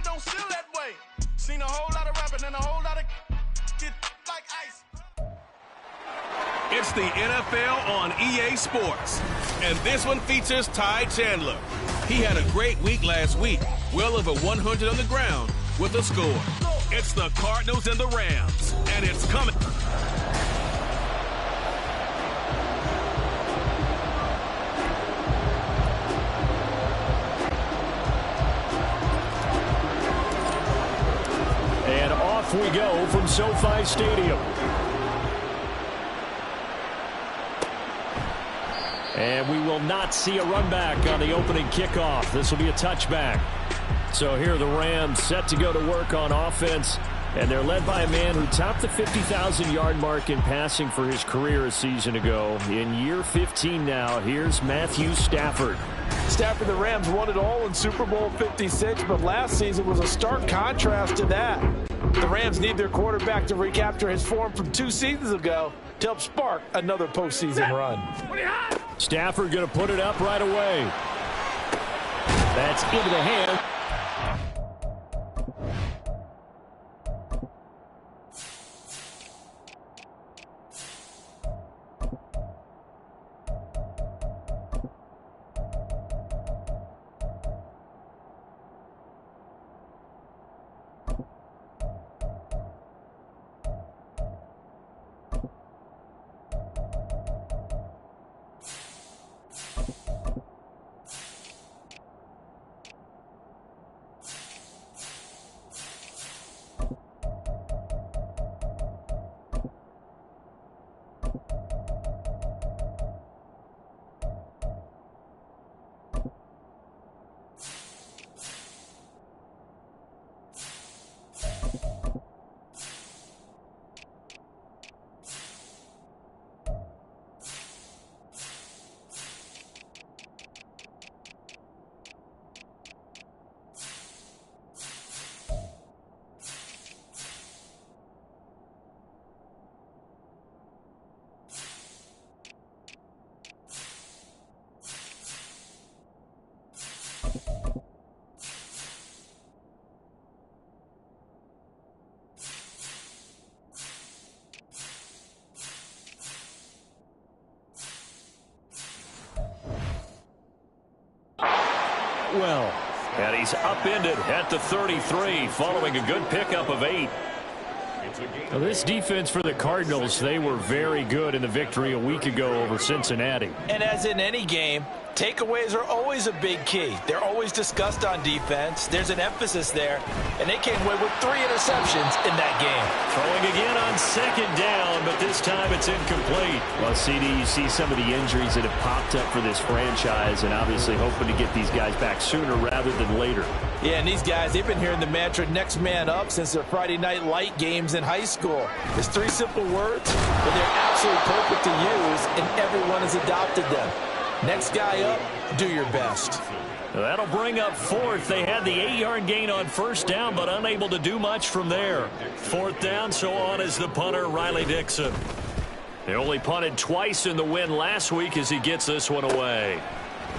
don't feel that way. Seen a whole lot of rapping and a whole lot of get like ice. It's the NFL on EA Sports, and this one features Ty Chandler. He had a great week last week, well over 100 on the ground with a score. It's the Cardinals and the Rams, and it's coming. And off we go from SoFi Stadium. And we will not see a run back on the opening kickoff. This will be a touchback. So here are the Rams set to go to work on offense. And they're led by a man who topped the 50,000-yard mark in passing for his career a season ago. In year 15 now, here's Matthew Stafford. Stafford, the Rams won it all in Super Bowl 56, but last season was a stark contrast to that. The Rams need their quarterback to recapture his form from 2 seasons ago to help spark another postseason run. Stafford going to put it up right away. That's into the hand. Well, and he's upended at the 33 following a good pickup of 8. Now this defense for the Cardinals, they were very good in the victory a week ago over Cincinnati. And as in any game, takeaways are always a big key. They're always discussed on defense. There's an emphasis there, and they came away with 3 interceptions in that game. Throwing again on 2nd down, but this time it's incomplete. Well, CD, you see some of the injuries that have popped up for this franchise, and obviously hoping to get these guys back sooner rather than later. Yeah, and these guys, they've been hearing the mantra next man up since their Friday night light games in high school. It's 3 simple words, but they're absolutely perfect to use, and everyone has adopted them. Next guy up, do your best. That'll bring up 4th. They had the 8-yard gain on 1st down, but unable to do much from there. 4th down, so on is the punter, Riley Dixon. They only punted twice in the win last week as he gets this one away.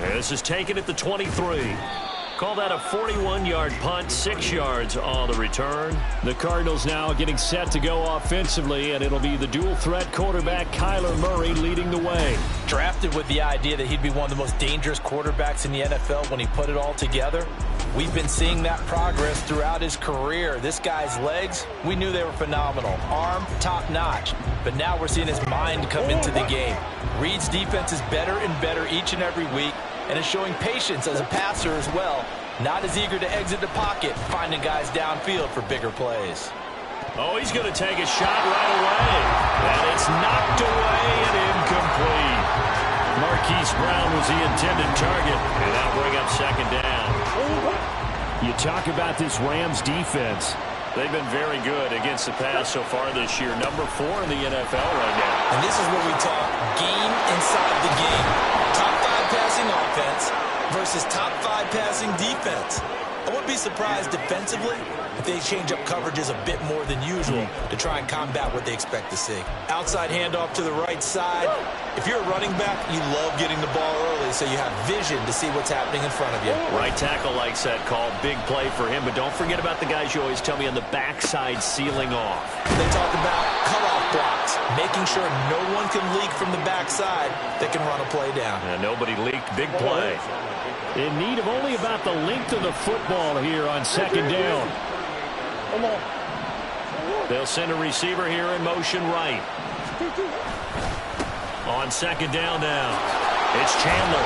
This is taken at the 23. Call that a 41-yard punt, 6 yards on the return. The Cardinals now getting set to go offensively, and it'll be the dual-threat quarterback Kyler Murray leading the way. Drafted with the idea that he'd be one of the most dangerous quarterbacks in the NFL when he put it all together. We've been seeing that progress throughout his career. This guy's legs, we knew they were phenomenal. Arm, top-notch. But now we're seeing his mind come into the game. Reed's defense is better and better each and every week, and is showing patience as a passer as well. Not as eager to exit the pocket, finding guys downfield for bigger plays. Oh, he's going to take a shot right away. And it's knocked away and incomplete. Marquise Brown was the intended target, and that'll bring up 2nd down. You talk about this Rams defense. They've been very good against the pass so far this year. Number 4 in the NFL right now. And this is where we talk game inside the game. Top 5 passing offense versus top 5 passing defense. I wouldn't be surprised defensively if they change up coverages a bit more than usual to try and combat what they expect to see. Outside handoff to the right side. If you're a running back, you love getting the ball early so you have vision to see what's happening in front of you. Right tackle likes that call. Big play for him, but don't forget about the guys you always tell me on the backside sealing off. They talk about cutoff blocks, making sure no one can leak from the backside that can run a play down. And nobody leaked. Big play. In need of only about the length of the football here on second down. They'll send a receiver here in motion right. On second down now, it's Chandler.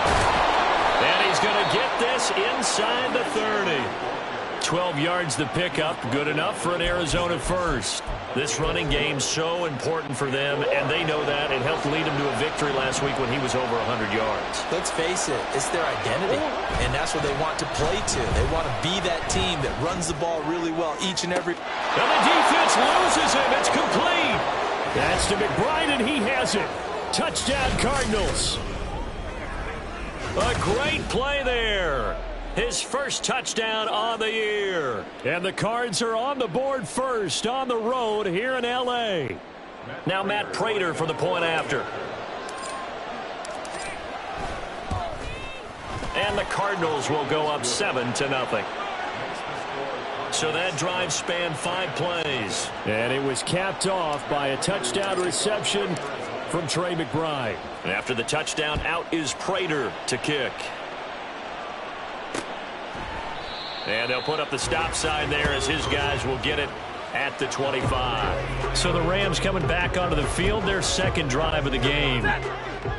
And he's going to get this inside the 30. 12 yards the pickup, good enough for an Arizona first. This running game so important for them, and they know that. It helped lead them to a victory last week when he was over 100 yards. Let's face it, it's their identity, and that's what they want to play to. They want to be that team that runs the ball really well each and every... And the defense loses him. It's complete. That's to McBride, and he has it. Touchdown, Cardinals. A great play there. His first touchdown on the year. And the Cards are on the board first on the road here in L.A. Now Matt Prater for the point after. And the Cardinals will go up 7-0. So that drive spanned 5 plays. And it was capped off by a touchdown reception from Trey McBride. And after the touchdown, out is Prater to kick. And they'll put up the stop sign there as his guys will get it at the 25. So the Rams coming back onto the field, their second drive of the game.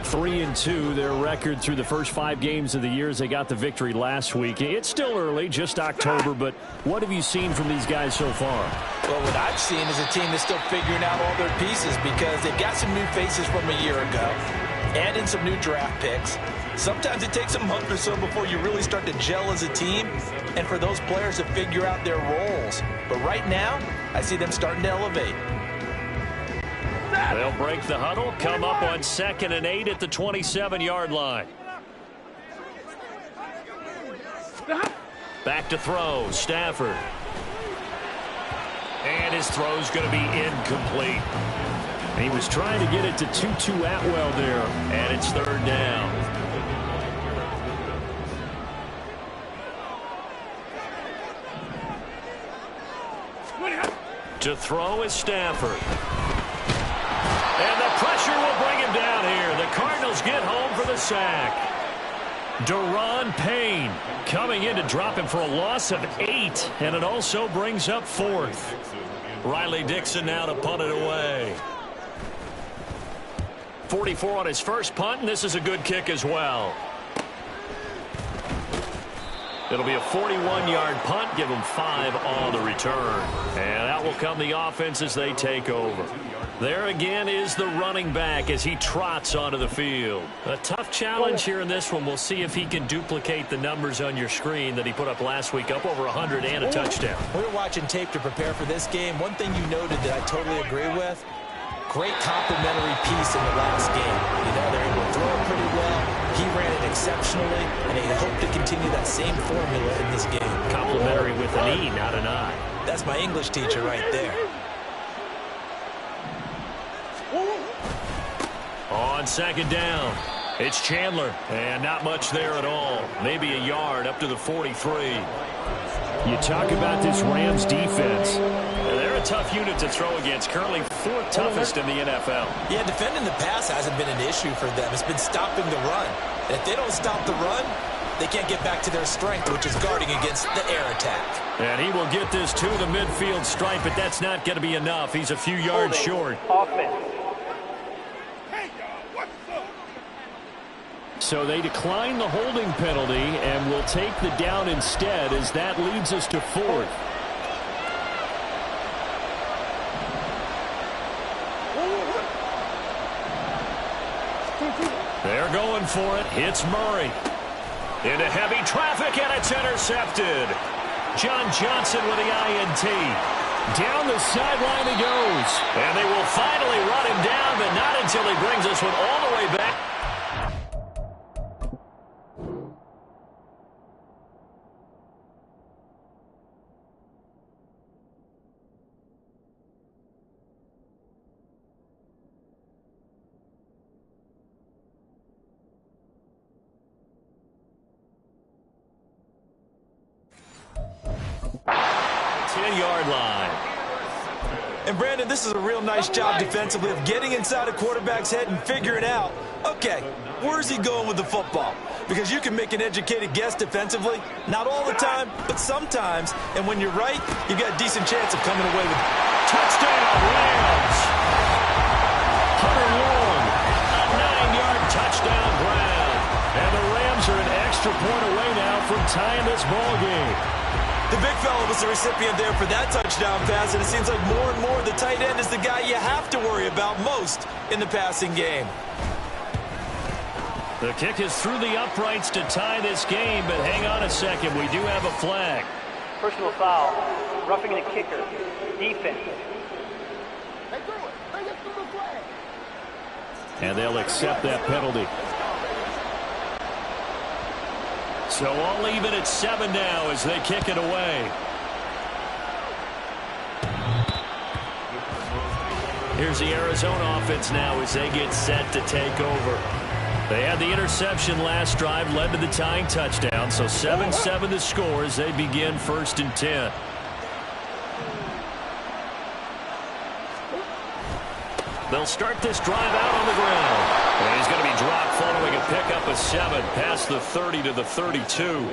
3-2, their record through the first 5 games of the year as they got the victory last week. It's still early, just October, but what have you seen from these guys so far? Well, what I've seen is a team that's still figuring out all their pieces because they've got some new faces from a year ago and in some new draft picks. Sometimes it takes a month or so before you really start to gel as a team and for those players to figure out their roles. But right now, I see them starting to elevate. They'll break the huddle, come up on 2nd and 8 at the 27-yard line. Back to throw, Stafford. And his throw's going to be incomplete. He was trying to get it to Tutu Atwell there, and it's 3rd down. To throw is Stafford. And the pressure will bring him down here. The Cardinals get home for the sack. Daron Payne coming in to drop him for a loss of 8. And it also brings up 4th. Riley Dixon now to punt it away. 44 on his first punt, and this is a good kick as well. It'll be a 41-yard punt, give them 5 on the return. And out will come the offense as they take over. There again is the running back as he trots onto the field. A tough challenge here in this one. We'll see if he can duplicate the numbers on your screen that he put up last week, up over 100 and a touchdown. We were watching tape to prepare for this game. One thing you noted that I totally agree with, great complimentary piece in the last game. You know, they're able to throw it pretty well. He ran it exceptionally, and they hope to continue that same formula in this game. Complimentary with an E, not an I. That's my English teacher right there. On 2nd down, it's Chandler, and not much there at all. Maybe a yard up to the 43. You talk about this Rams defense. They're a tough unit to throw against, currently 4th toughest in the NFL. Yeah, defending the pass hasn't been an issue for them. It's been stopping the run. And if they don't stop the run, they can't get back to their strength, which is guarding against the air attack. And he will get this to the midfield stripe, but that's not going to be enough. He's a few yards short. Offense. So they decline the holding penalty and will take the down instead as that leads us to 4th. They're going for it. Hits Murray. Into heavy traffic, and it's intercepted. John Johnson with the INT. Down the sideline he goes. And they will finally run him down, but not until he brings this one all the way back. 10-yard line. And, Brandon, this is a real nice job defensively of getting inside a quarterback's head and figuring out, okay, where's he going with the football? Because you can make an educated guess defensively, not all the time, but sometimes. And when you're right, you've got a decent chance of coming away with it. Touchdown, Rams. Hunter Long, a 9-yard touchdown grab. And the Rams are an extra point away now from tying this ball game. The big fella was the recipient there for that touchdown pass, and it seems like more and more the tight end is the guy you have to worry about most in the passing game. The kick is through the uprights to tie this game, but hang on a second. We do have a flag. Personal foul. Roughing the kicker. Defense. And they'll accept that penalty. So all even at 7 now as they kick it away. Here's the Arizona offense now as they get set to take over. They had the interception last drive, led to the tying touchdown. So 7-7 the score as they begin 1st and 10. They'll start this drive out on the ground. And he's going to be dropped following a pickup of 7 past the 30 to the 32.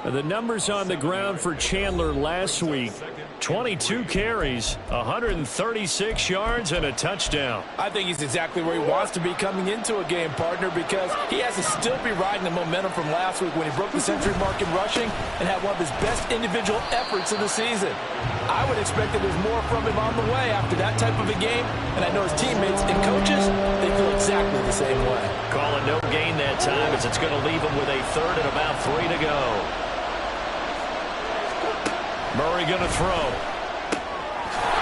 And the numbers on the ground for Chandler last week. 22 carries, 136 yards, and a touchdown. I think he's exactly where he wants to be coming into a game, partner, because he has to still be riding the momentum from last week when he broke the century mark in rushing and had one of his best individual efforts of the season. I would expect that there's more from him on the way after that type of a game, and I know his teammates and coaches, they feel exactly the same way. Calling no gain that time as it's going to leave him with a 3rd and about 3 to go. Murray going to throw.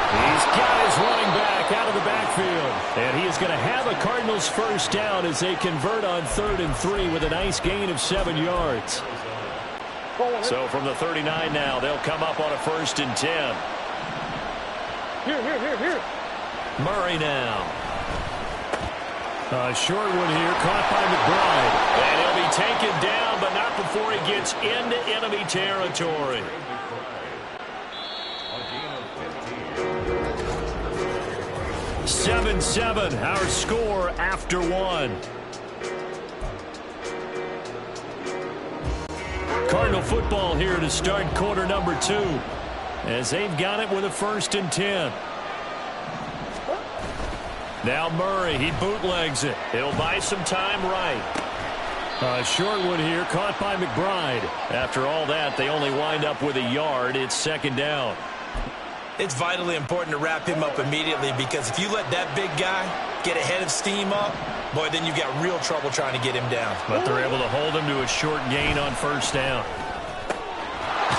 He's got his running back out of the backfield. And he is going to have a Cardinals first down as they convert on 3rd and 3 with a nice gain of 7 yards. So from the 39 now, they'll come up on a 1st and 10. Here. Murray now. A short one here, caught by McBride. And he'll be taken down, but not before he gets into enemy territory. 7-7, our score after 1. Cardinal football here to start quarter number 2. As they've got it with a 1st and 10. Now Murray, he bootlegs it. He'll buy some time right. A short one here, caught by McBride. After all that, they only wind up with a yard. It's 2nd down. It's vitally important to wrap him up immediately because if you let that big guy get a head of steam up, boy, then you've got real trouble trying to get him down. But they're able to hold him to a short gain on 1st down.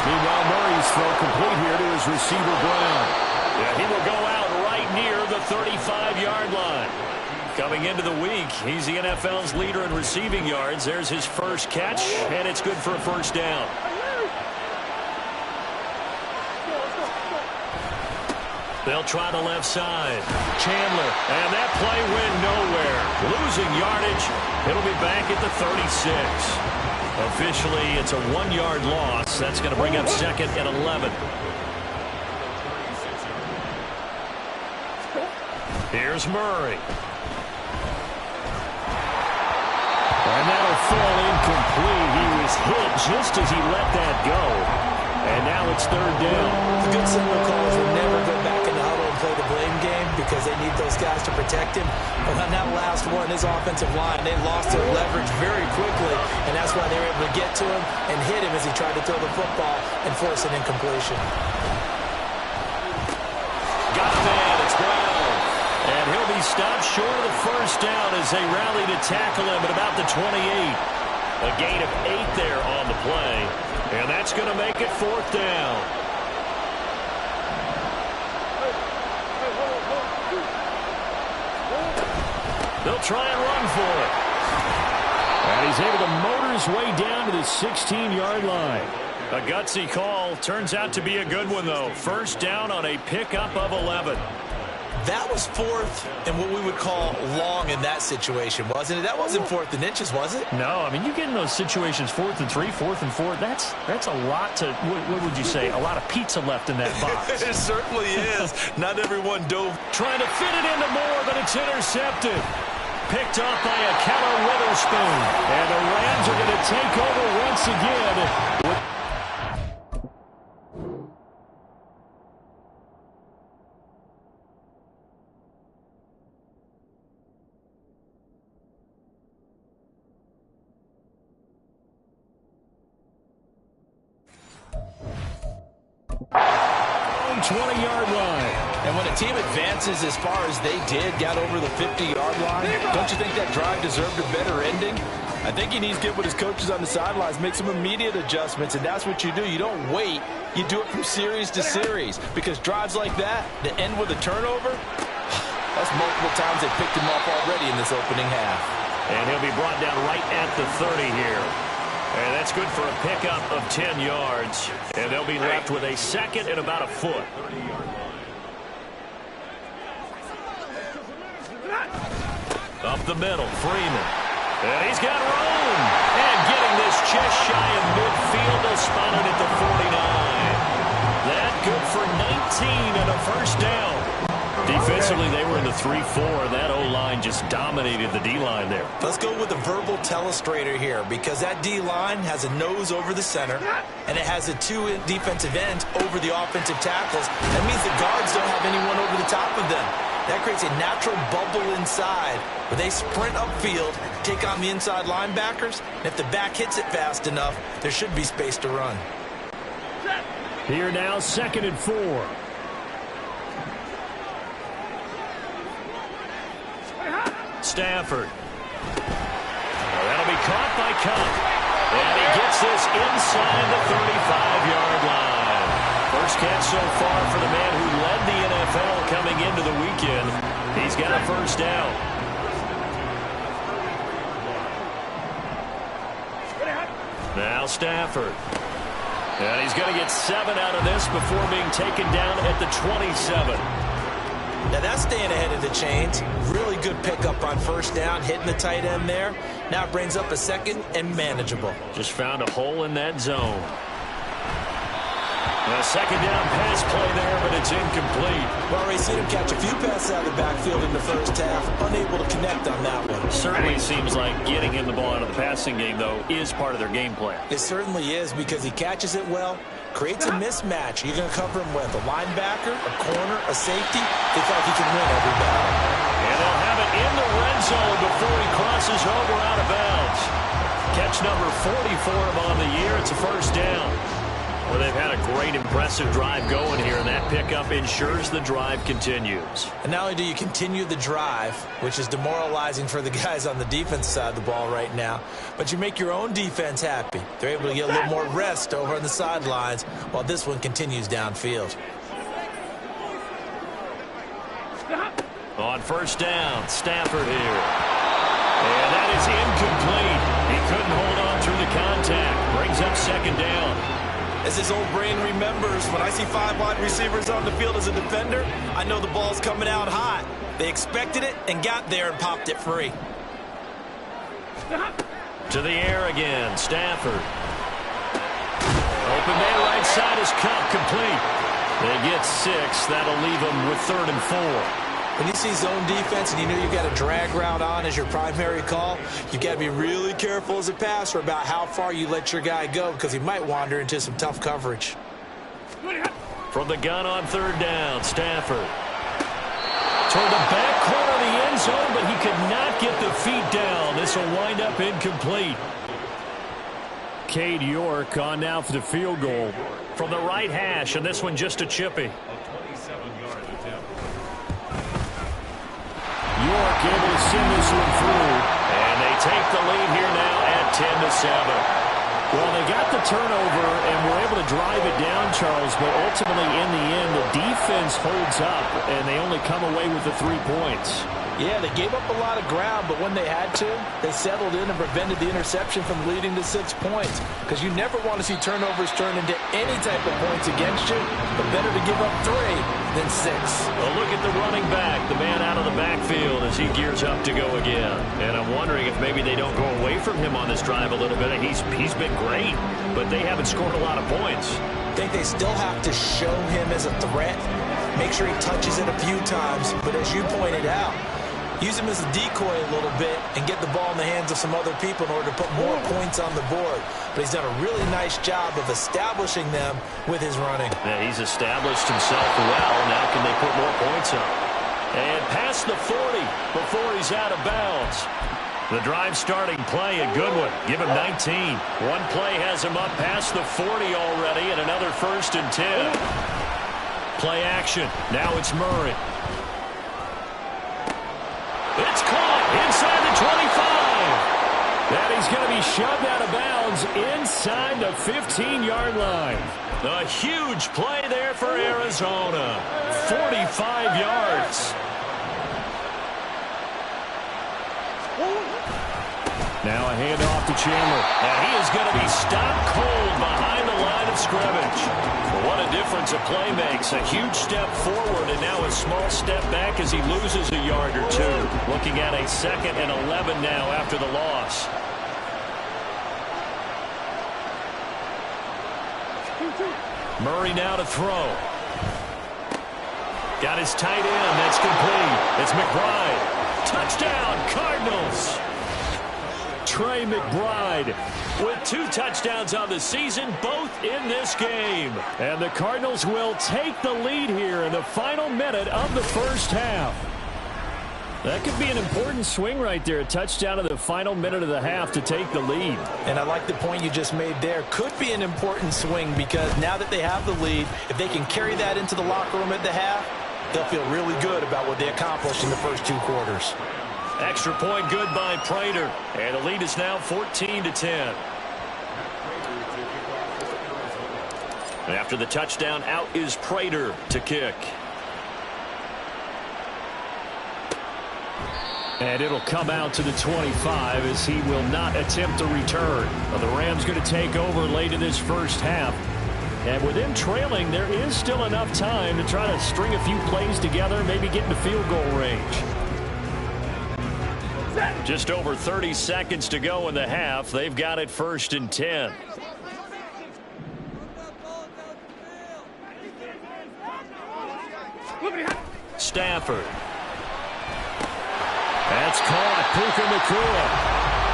Meanwhile, Murray's throw complete here to his receiver, Brown. Yeah, he will go out right near the 35-yard line. Coming into the week, he's the NFL's leader in receiving yards. There's his first catch, and it's good for a 1st down. They'll try the left side. Chandler, and that play went nowhere. Losing yardage. It'll be back at the 36. Officially, it's a 1-yard loss. That's going to bring up 2nd and 11. Here's Murray. And that'll fall incomplete. He was hit just as he let that go. And now it's 3rd down. The good signal calls will never go back in the huddle and play the blame game because they need those guys to protect him. But on that last one, his offensive line, they lost their leverage very quickly, and that's why they were able to get to him and hit him as he tried to throw the football and force an incompletion. Got a man, it's Brown. And he'll be stopped short of the 1st down as they rally to tackle him at about the 28. A gain of 8 there on the play. And that's going to make it 4th down. They'll try and run for it. And he's able to motor his way down to the 16-yard line. A gutsy call. Turns out to be a good one, though. 1st down on a pickup of 11. That was fourth and what we would call long in that situation, wasn't it? That wasn't 4th and inches, was it? No, I mean, you get in those situations 4th and 3, 4th and 4. That's a lot to, what would you say, a lot of pizza left in that box. It certainly is. Not everyone dove. Trying to fit it into Moore, but it's intercepted. Picked up by a Keller Witherspoon. And the Rams are going to take over once again. On 20-yard line. And when a team advances as far as they did, got over the 50-yard line, don't you think that drive deserved a better ending? I think he needs to get with his coaches on the sidelines, make some immediate adjustments, and that's what you do. You don't wait. You do it from series to series, because drives like that, to end with a turnover, that's multiple times they picked him off already in this opening half. And he'll be brought down right at the 30 here. And that's good for a pickup of 10 yards. And they'll be left with a second and about a foot. Up the middle, Freeman. And he's got room. And getting this just shy of midfield, they'll spot it at the 49. That good for 19 and a first down. Defensively, they were in the 3-4. That O-line just dominated the D-line there. Let's go with a verbal telestrator here, because that D-line has a nose over the center, and it has a 2 defensive ends over the offensive tackles. That means the guards don't have anyone over the top of them. That creates a natural bubble inside where they sprint upfield, take on the inside linebackers, and if the back hits it fast enough, there should be space to run. Here now, 2nd and 4. Stafford. That'll be caught by Cup. And he gets this inside the 35-yard line. First catch so far for the man who led the NFL coming into the weekend. He's got a first down. Now Stafford. And he's going to get 7 out of this before being taken down at the 27. Now that's staying ahead of the chains. Really good pickup on first down, hitting the tight end there. Now it brings up a second and manageable. Just found a hole in that zone. A second down pass play there, but it's incomplete. Well, already seen him catch a few passes out of the backfield in the first half. Unable to connect on that one. Certainly seems like getting him the ball out of the passing game, though, is part of their game plan. It certainly is, because he catches it well, creates a mismatch. You're going to cover him with a linebacker, a corner, a safety. They feel like he can win every battle. And they'll have it in the red zone before he crosses over out of bounds. Catch number 40 for him on the year. It's a first down. Well, they've had a great, impressive drive going here, and that pickup ensures the drive continues. And not only do you continue the drive, which is demoralizing for the guys on the defense side of the ball right now, but you make your own defense happy. They're able to get a little more rest over on the sidelines while this one continues downfield. On first down, Stafford here. And that is incomplete. He couldn't hold on through the contact. Brings up second down. As his old brain remembers, when I see 5 wide receivers on the field as a defender, I know the ball's coming out hot. They expected it and got there and popped it free. To the air again, Stafford. Open man right side is Cup, complete. They get 6. That'll leave them with 3rd and 4. When you see zone defense and you know you've got a drag route on as your primary call, you've got to be really careful as a passer about how far you let your guy go, because he might wander into some tough coverage. From the gun on 3rd down, Stafford. Toward the back corner of the end zone, but he could not get the feet down. This will wind up incomplete. Cade York on now for the field goal from the right hash, and this one just a chippy. York able to send this one through, and they take the lead here now at 10-7. Well, they got the turnover and were able to drive it down, Charles, but ultimately in the end, the defense holds up, and they only come away with the 3 points. Yeah, they gave up a lot of ground, but when they had to, they settled in and prevented the interception from leading to 6 points. Because you never want to see turnovers turn into any type of points against you, but better to give up 3 than 6. Well, look at the running back, the man out of the backfield as he gears up to go again. And I'm wondering if maybe they don't go away from him on this drive a little bit. He's been great, but they haven't scored a lot of points. I think they still have to show him as a threat. Make sure he touches it a few times, but as you pointed out, use him as a decoy a little bit and get the ball in the hands of some other people in order to put more points on the board. But he's done a really nice job of establishing them with his running. Yeah, he's established himself well. Now can they put more points up? And past the 40 before he's out of bounds. The drive starting play, a good one. Give him 19. One play has him up past the 40 already, and another 1st and 10. Play action. Now it's Murray. It's caught inside the 25. And he's going to be shoved out of bounds inside the 15-yard line. A huge play there for Arizona. 45 yards. Now a handoff to Chandler. And he is going to be stopped cold behind the line of scrimmage. What a difference a play makes. A huge step forward and now a small step back as he loses a yard or 2. Looking at a 2nd and 11 now after the loss. Murray now to throw. Got his tight end. That's complete. It's McBride. Touchdown, Cardinals. Trey McBride with 2 touchdowns on the season, both in this game. And the Cardinals will take the lead here in the final minute of the first half. That could be an important swing right there. A touchdown in the final minute of the half to take the lead. And I like the point you just made there. Could be an important swing because now that they have the lead, if they can carry that into the locker room at the half, they'll feel really good about what they accomplished in the first 2 quarters. Extra point good by Prater. And the lead is now 14-10. And after the touchdown, out is Prater to kick. And it'll come out to the 25 as he will not attempt a return. Well, the Rams going to take over late in this first half. And with them trailing, there is still enough time to try to string a few plays together, maybe get into field goal range. Just over 30 seconds to go in the half. They've got it 1st and 10. Stafford. That's caught. Puka Nacua.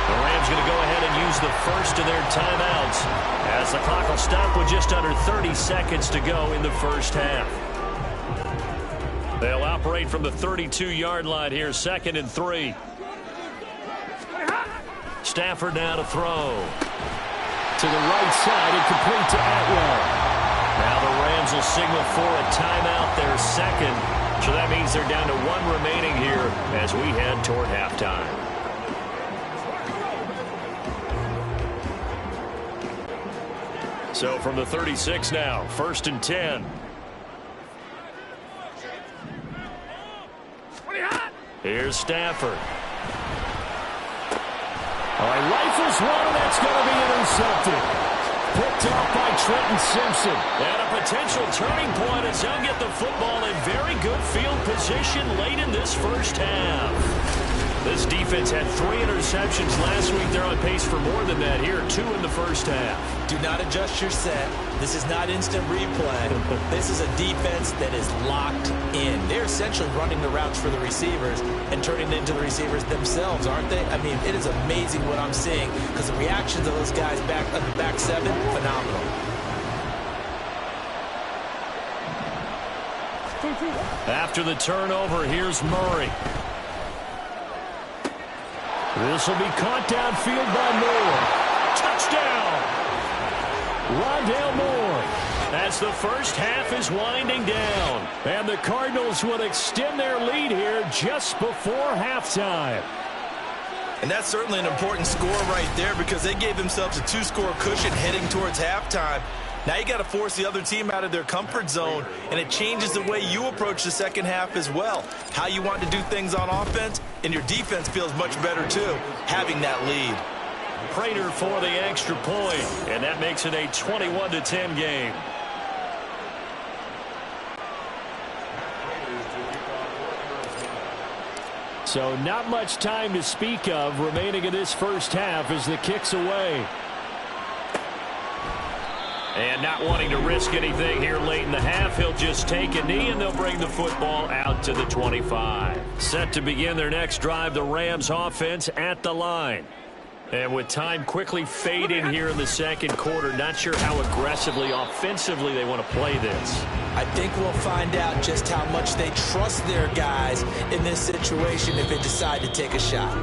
The Rams going to go ahead and use the first of their timeouts as the clock will stop with just under 30 seconds to go in the first half. They'll operate from the 32-yard line here, 2nd and 3. Stafford now to throw. To the right side and complete to Atwell. Now the Rams will signal for a timeout, their 2nd. So that means they're down to 1 remaining here as we head toward halftime. So from the 36 now, 1st and 10. Here's Stafford. All right, rifles one, and that's going to be intercepted. Picked off by Trenton Simpson. And a potential turning point as they'll get the football in very good field position late in this first half. This defense had 3 interceptions last week. They're on pace for more than that here, 2 in the first half. Do not adjust your set. This is not instant replay. This is a defense that is locked in. They're essentially running the routes for the receivers and turning it into the receivers themselves, aren't they? I mean, it is amazing what I'm seeing because the reactions of those guys back on the back 7, phenomenal. After the turnover, here's Murray. This will be caught downfield by Moore. Touchdown! Rondale Moore. As the first half is winding down. And the Cardinals will extend their lead here just before halftime. And that's certainly an important score right there because they gave themselves a 2-score cushion heading towards halftime. Now you got to force the other team out of their comfort zone, and it changes the way you approach the second half as well. How you want to do things on offense, and your defense feels much better too, having that lead. Prater for the extra point, and that makes it a 21-10 game. So not much time to speak of remaining in this first half as the kick's away. And not wanting to risk anything here late in the half, he'll just take a knee and they'll bring the football out to the 25. Set to begin their next drive, the Rams offense at the line. And with time quickly fading here in the second quarter, not sure how aggressively, offensively they want to play this. I think we'll find out just how much they trust their guys in this situation if they decide to take a shot.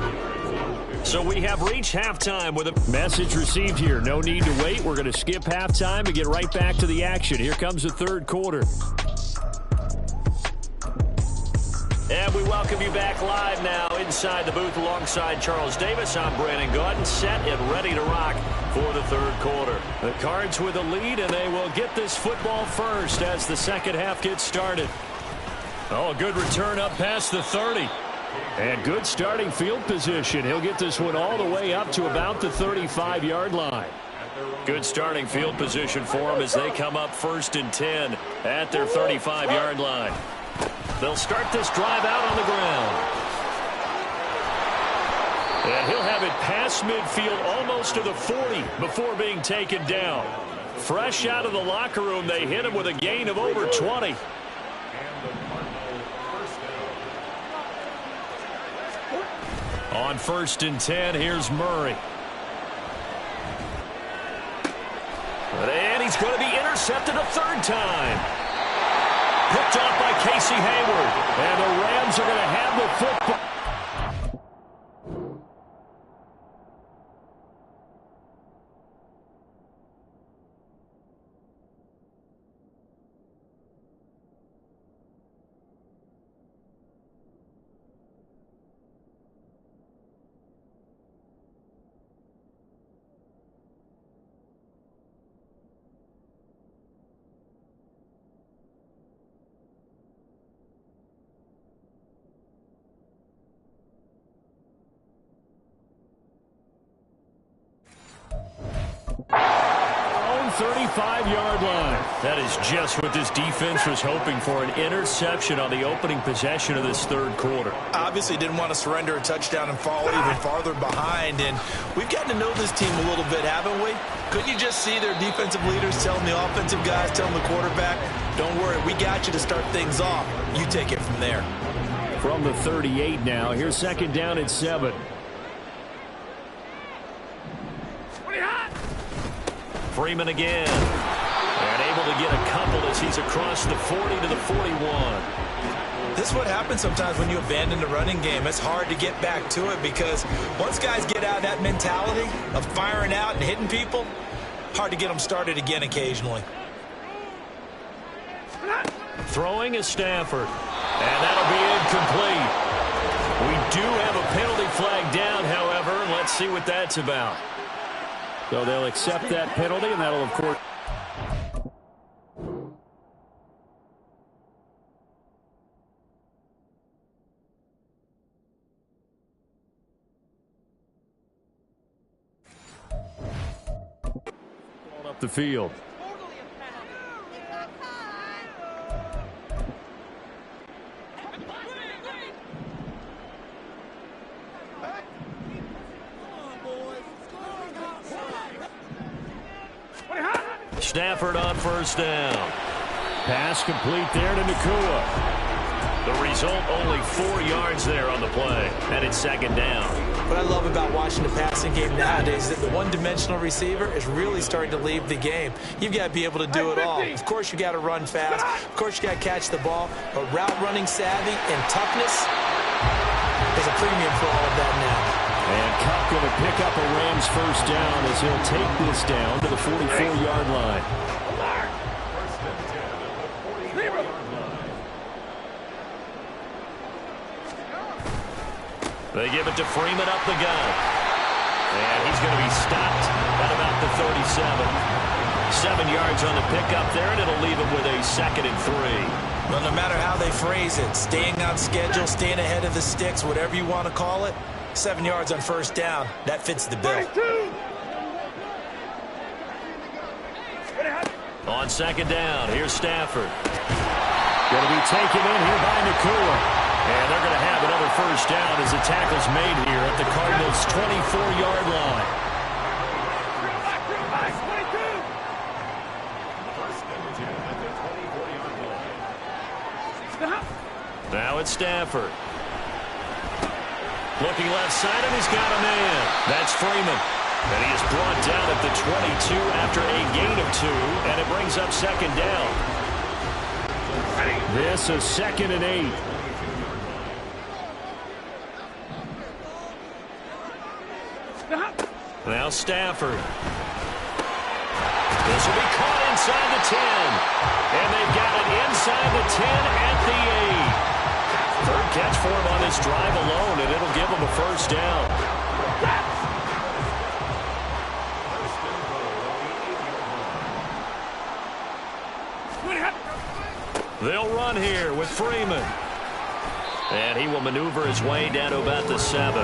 So we have reached halftime with a message received here. No need to wait. We're going to skip halftime and get right back to the action. Here comes the third quarter. And we welcome you back live now inside the booth alongside Charles Davis. I'm Brandon Gaudin, set and ready to rock for the third quarter. The Cards with a lead, and they will get this football first as the second half gets started. Oh, a good return up past the 30. And good starting field position. He'll get this one all the way up to about the 35-yard line. Good starting field position for him as they come up 1st and 10 at their 35-yard line. They'll start this drive out on the ground. And he'll have it past midfield almost to the 40 before being taken down. Fresh out of the locker room, they hit him with a gain of over 20. On 1st and 10, here's Murray. And he's going to be intercepted a third time. Picked off by Casey Hayward. And the Rams are going to have the football. Own 35-yard line. That is just what this defense was hoping for, an interception on the opening possession of this third quarter. Obviously didn't want to surrender a touchdown and fall even farther behind, and we've gotten to know this team a little bit, haven't we? Couldn't you just see their defensive leaders telling the offensive guys, telling the quarterback, don't worry, we got you to start things off. You take it from there. From the 38 now, here's 2nd down and 7. Freeman again. And able to get a couple as he's across the 40 to the 41. This is what happens sometimes when you abandon the running game. It's hard to get back to it because once guys get out of that mentality of firing out and hitting people, hard to get them started again occasionally. Throwing is Stafford. And that'll be incomplete. We do have a penalty flag down, however, and let's see what that's about. So they'll accept that penalty, and that'll, of course... up the field. Stafford on 1st down. Pass complete there to Nakua. The result, only 4 yards there on the play. And it's 2nd down. What I love about watching the passing game nowadays is that the one-dimensional receiver is really starting to leave the game. You've got to be able to do it all. Of course, you got to run fast. Of course, you got to catch the ball. But route running savvy and toughness is a premium for all of that now. And Kupp going to pick up a Rams 1st down as he'll take this down to the 44-yard line. They give it to Freeman up the gut. And he's going to be stopped at about the 37. 7 yards on the pickup there, and it'll leave him with a 2nd and 3. Well, no matter how they phrase it, staying on schedule, staying ahead of the sticks, whatever you want to call it, 7 yards on first down, that fits the bill. On 2nd down, here's Stafford. Going to be taken in here by Nakua. And they're going to have another first down as the tackle's made here at the Cardinals' 24-yard line. Now it's Stafford. Looking left side, and he's got a man. That's Freeman. And he is brought down at the 22 after a gain of 2, and it brings up 2nd down. This is 2nd and 8. Now Stafford. This will be caught inside the 10. And they've got it inside the 10 at the 8. Third catch for him on this drive alone, and it'll give him a first down. They'll run here with Freeman. And he will maneuver his way down to about the 7.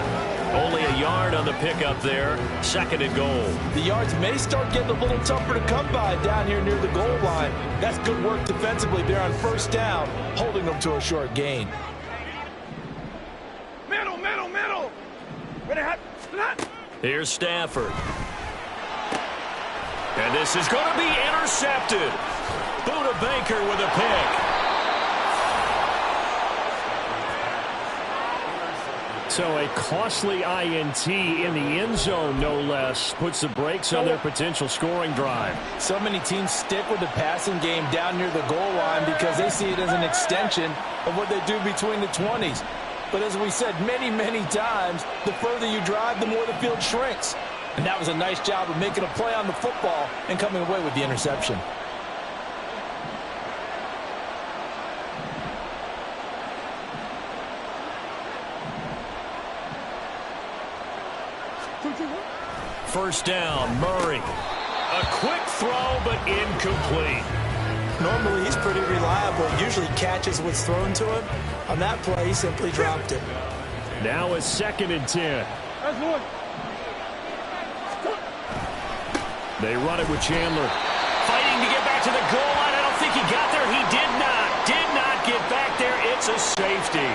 Only a yard on the pickup there. 2nd and goal. The yards may start getting a little tougher to come by down here near the goal line. That's good work defensively there on first down, holding them to a short gain. Middle. Here's Stafford. And this is going to be intercepted. Buda Baker with a pick. So a costly INT in the end zone, no less, puts the brakes on their potential scoring drive. So many teams stick with the passing game down near the goal line because they see it as an extension of what they do between the 20s. But as we said many times, the further you drive, the more the field shrinks. And that was a nice job of making a play on the football and coming away with the interception. First down, Murray. A quick throw, but incomplete. Normally, he's pretty reliable. Usually catches what's thrown to him. On that play, he simply dropped it. Now it's 2nd and 10. They run it with Chandler. Fighting to get back to the goal line. I don't think he got there. He did not get back there. It's a safety.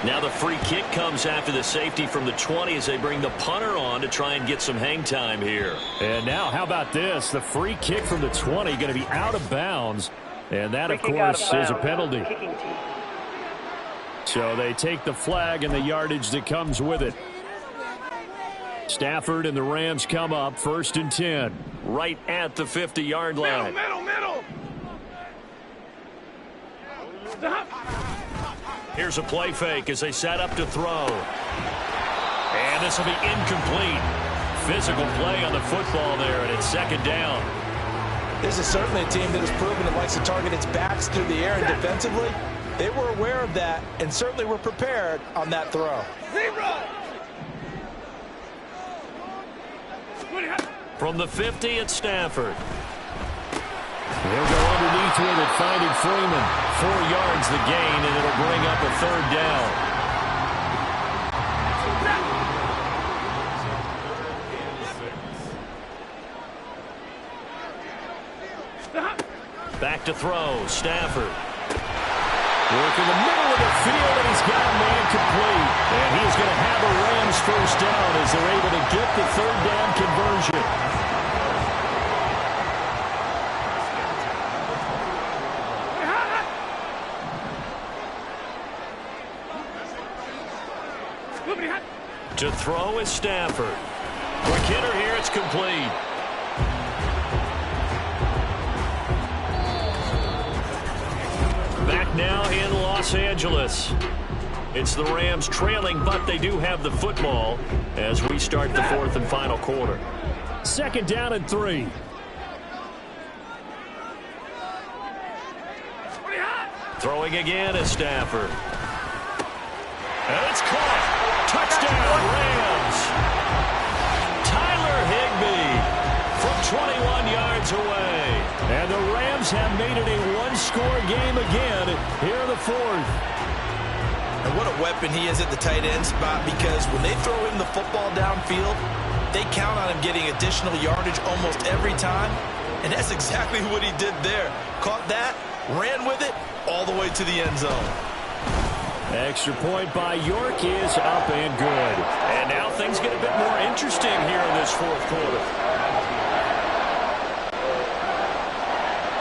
Now the free kick comes after the safety from the 20 as they bring the punter on to try and get some hang time here. And now how about this? The free kick from the 20 going to be out of bounds. And that, of course, is a penalty. So they take the flag and the yardage that comes with it. Stafford and the Rams come up 1st and 10. Right at the 50-yard line. Middle. Here's a play fake as they set up to throw. And this will be incomplete. Physical play on the football there, and it's 2nd down. This is certainly a team that has proven it likes to target its backs through the air, and defensively, they were aware of that and certainly were prepared on that throw. From the 50, it's Stafford. He'll go underneath with it, finding Freeman. 4 yards the gain, and it'll bring up a 3rd down. Back to throw, Stafford. Work in the middle of the field, and he's got a man complete. And he's going to have a Rams first down as they're able to get the 3rd down conversion. To throw is Stafford. Quick hitter here, it's complete. Back now in Los Angeles. It's the Rams trailing, but they do have the football as we start the 4th and final quarter. 2nd down and 3. Throwing again is Stafford. And it's caught. Touchdown, Rams. yards away. And the Rams have made it a one-score game again here in the fourth. And what a weapon he is at the tight end spot, because when they throw him the football downfield, they count on him getting additional yardage almost every time. And that's exactly what he did there. Caught that, ran with it, all the way to the end zone. Extra point by York is up and good. And now things get a bit more interesting here in this fourth quarter.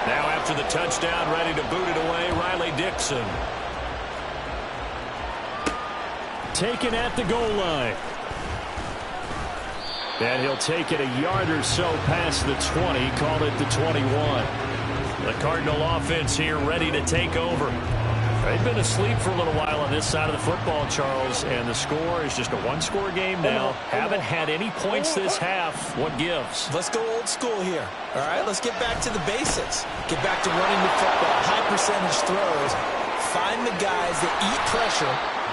Now after the touchdown, ready to boot it away, Riley Dixon. Taken at the goal line. And he'll take it a yard or so past the 20, call it the 21. The Cardinal offense here ready to take over. They've been asleep for a little while on this side of the football, Charles, and the score is just a one-score game now. Haven't had any points this half. What gives? Let's go old school here. All right, let's get back to the basics. Get back to running the football, high percentage throws. Find the guys that eat pressure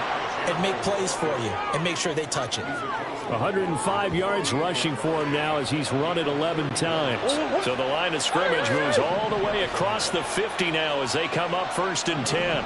and make plays for you and make sure they touch it. 105 yards rushing for him now as he's run it 11 times. So the line of scrimmage moves all the way across the 50 now as they come up 1st and 10.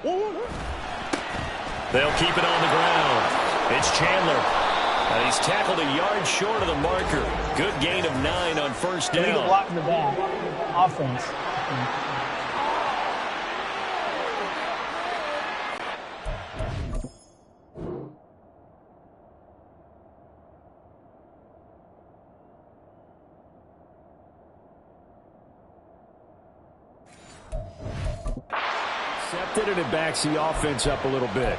They'll keep it on the ground. It's Chandler. And he's tackled a yard short of the marker. Good gain of 9 on first down. Legal block in the back. Offense. Accepted, and it backs the offense up a little bit.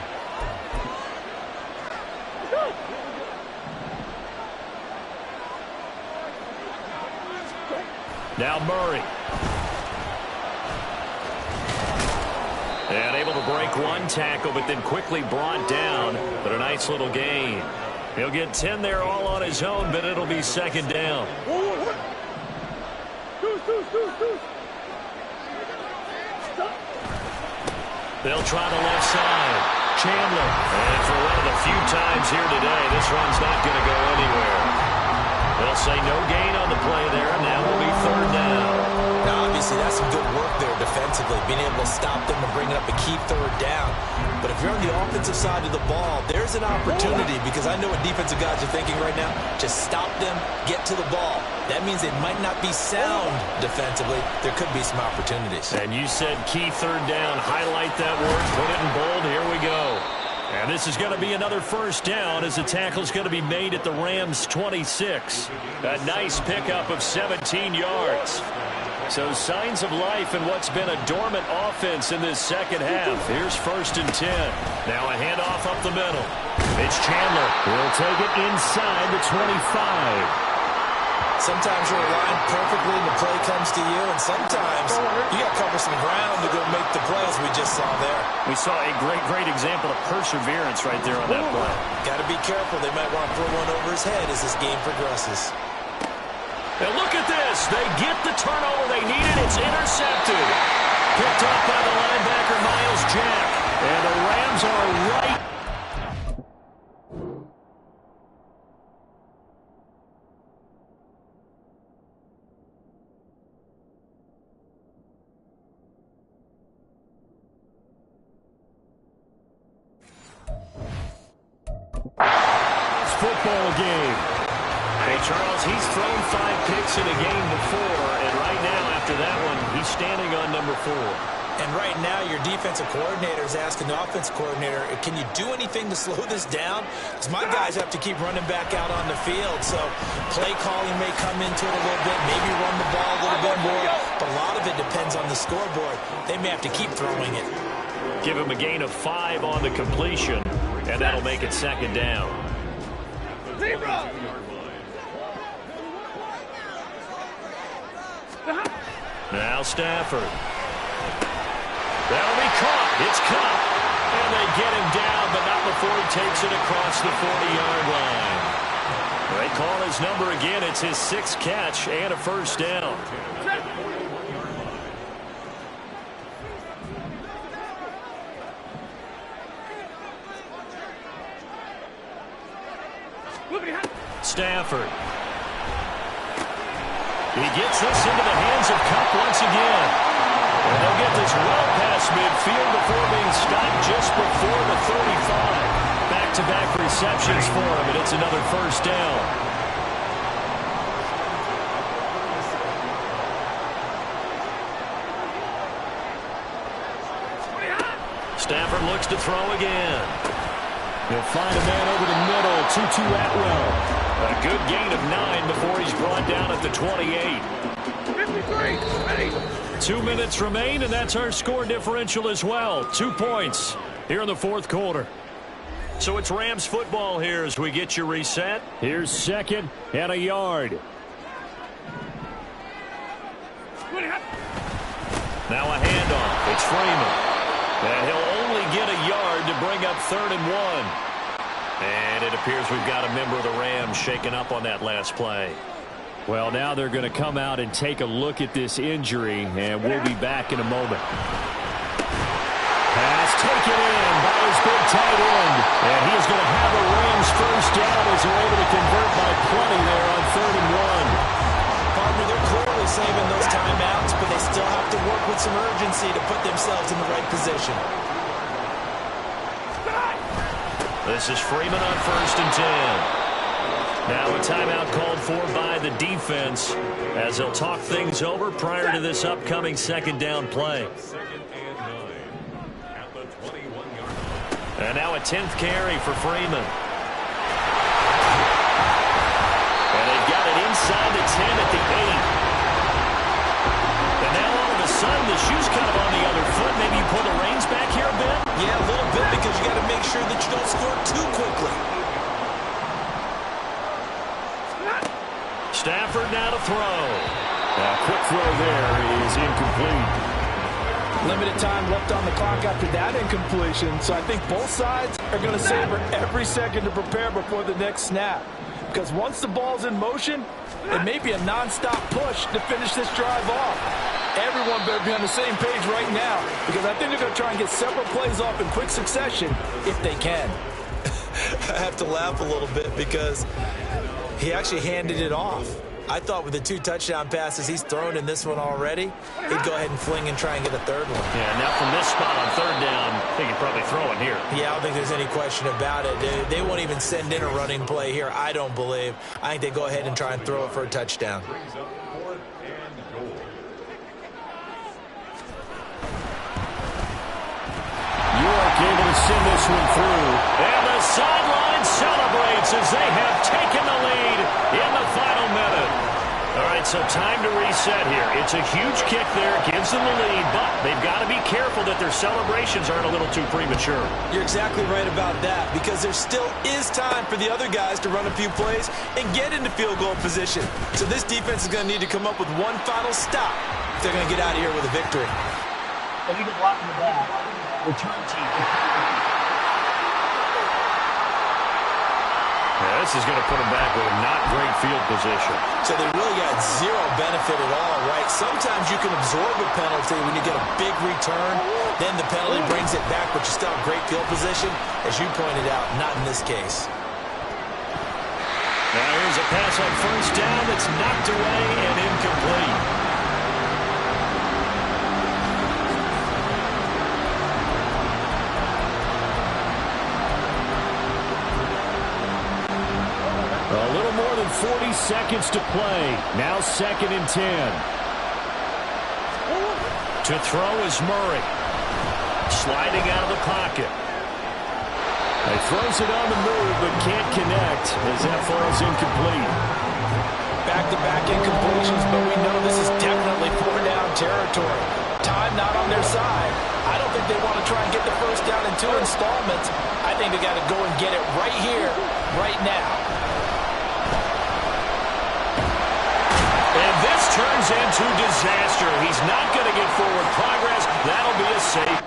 Now Murray. And able to break one tackle, but then quickly brought down. But a nice little gain. He'll get 10 there all on his own, but it'll be second down. They'll try the left side. Chandler. And for one of the few times here today, this run's not going to go anywhere. They'll say no gain on the play there, and that will be third down. Now, obviously, that's some good work there defensively, being able to stop them and bring up a key third down. But if you're on the offensive side of the ball, there's an opportunity, because I know what defensive guys are thinking right now. Just stop them, get to the ball. That means they might not be sound defensively. There could be some opportunities. And you said key third down. Highlight that word, put it in bold. Here we go. And this is going to be another first down as the tackle's going to be made at the Rams' 26. A nice pickup of 17 yards. So signs of life in what's been a dormant offense in this second half. Here's 1st and 10. Now a handoff up the middle. It's Chandler. He'll take it inside the 25. Sometimes you're aligned perfectly and the play comes to you, and sometimes you got to cover some ground to go make the play, as we just saw there. We saw a great example of perseverance right there on that play. Got to be careful. They might want to throw one over his head as this game progresses. And look at this. They get the turnover they needed. It's intercepted. Picked up by the linebacker, Miles Jack. And the Rams are right. Football game. Hey, Charles, he's thrown 5 picks in a game before, and right now, after that one, he's standing on number 4. And right now, your defensive coordinator is asking the offensive coordinator, can you do anything to slow this down? Because my guys have to keep running back out on the field, so play calling may come into it a little bit, maybe run the ball a little bit more, but a lot of it depends on the scoreboard. They may have to keep throwing it. Give him a gain of 5 on the completion, and that'll make it second down. Now Stafford. That'll be caught. It's caught. And they get him down, but not before he takes it across the 40-yard line. They call his number again. It's his 6th catch and a first down. Stafford. He gets this into the hands of Cup once again. And they'll get this well past midfield before being stopped just before the 35. Back-to-back receptions for him, and it's another first down. Stafford looks to throw again. He'll find a man over the middle. Tutu Atwell. A good gain of 9 before he's brought down at the 28. 2 minutes remain, and that's our score differential as well. 2 points here in the 4th quarter. So it's Rams football here as we get you reset. Here's 2nd and a yard. Now a handoff. It's Freeman. And he'll only get a yard to bring up 3rd and 1. And it appears we've got a member of the Rams shaken up on that last play. Well, now they're going to come out and take a look at this injury, and we'll be back in a moment. Pass taken in by his big tight end. And he is going to have a Rams first down as they're able to convert by plenty there on 3rd and 1. Partner, they're clearly saving those timeouts, but they still have to work with some urgency to put themselves in the right position. This is Freeman on 1st and 10. Now a timeout called for by the defense as they'll talk things over prior to this upcoming second down play. And now a 10th carry for Freeman. And they've got it inside the 10 at the 8. And now all of a sudden the shoe's kind of on the other foot. Maybe you pull the reins back here a bit? Yeah, a little bit, because you got to make sure that you don't score too quickly. Stafford now to throw. A quick throw there is incomplete. Limited time left on the clock after that incompletion, so I think both sides are going to savor every second to prepare before the next snap. Because once the ball's in motion, it may be a non-stop push to finish this drive off. Everyone better be on the same page right now, because I think they're going to try and get several plays off in quick succession if they can. I have to laugh a little bit because he actually handed it off. I thought with the 2 touchdown passes he's thrown in this one already, he'd go ahead and fling and try and get a third one. Yeah, now from this spot on 3rd down, I think he'd probably throw it here. Yeah, I don't think there's any question about it. They won't even send in a running play here, I don't believe. I think they go ahead and try and throw it for a touchdown. York able to send this one through. And the sideline celebrates as they have taken the lead in the final minute. All right, so time to reset here. It's a huge kick there, gives them the lead, but they've got to be careful that their celebrations aren't a little too premature. You're exactly right about that, because there still is time for the other guys to run a few plays and get into field goal position. So this defense is going to need to come up with one final stop if they're going to get out of here with a victory. Illegal block in the back. Return team. Yeah, this is going to put them back with a not great field position. So they really got zero benefit at all, right? Sometimes you can absorb a penalty when you get a big return. Then the penalty brings it back, but you still have great field position. As you pointed out, not in this case. Now here's a pass on 1st down that's knocked away and incomplete. A little more than 40 seconds to play. Now 2nd and 10. To throw is Murray. Sliding out of the pocket. He throws it on the move but can't connect as that falls incomplete. Back-to-back incompletions, but we know this is definitely 4-down territory. Time not on their side. I don't think they want to try and get the 1st down in 2 installments. I think they got to go and get it right here, right now. And this turns into disaster. He's not going to get forward progress. That'll be a save.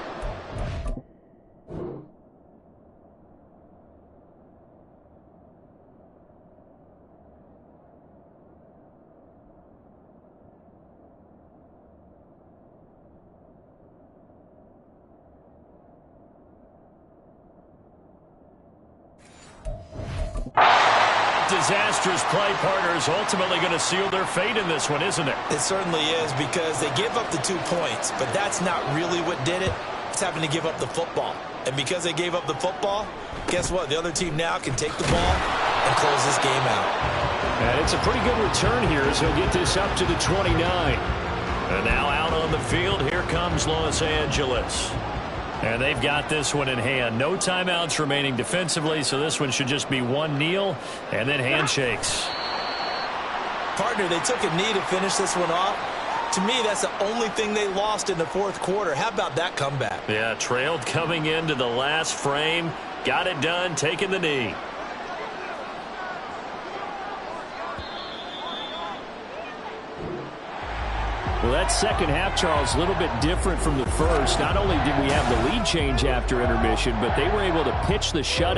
Disastrous play, partners, ultimately going to seal their fate in this one, isn't it? It certainly is, because they give up the 2 points, but that's not really what did it. It's having to give up the football. And because they gave up the football, guess what? The other team now can take the ball and close this game out. And it's a pretty good return here as he'll get this up to the 29. And now out on the field, here comes Los Angeles. And they've got this one in hand. No timeouts remaining defensively, so this one should just be one kneel and then handshakes. Partner, they took a knee to finish this one off. To me, that's the only thing they lost in the 4th quarter. How about that comeback? Yeah, trailed coming into the last frame. Got it done, taking the knee. Well, that second half, Charles, a little bit different from the first. Not only did we have the lead change after intermission, but they were able to pitch the shutout.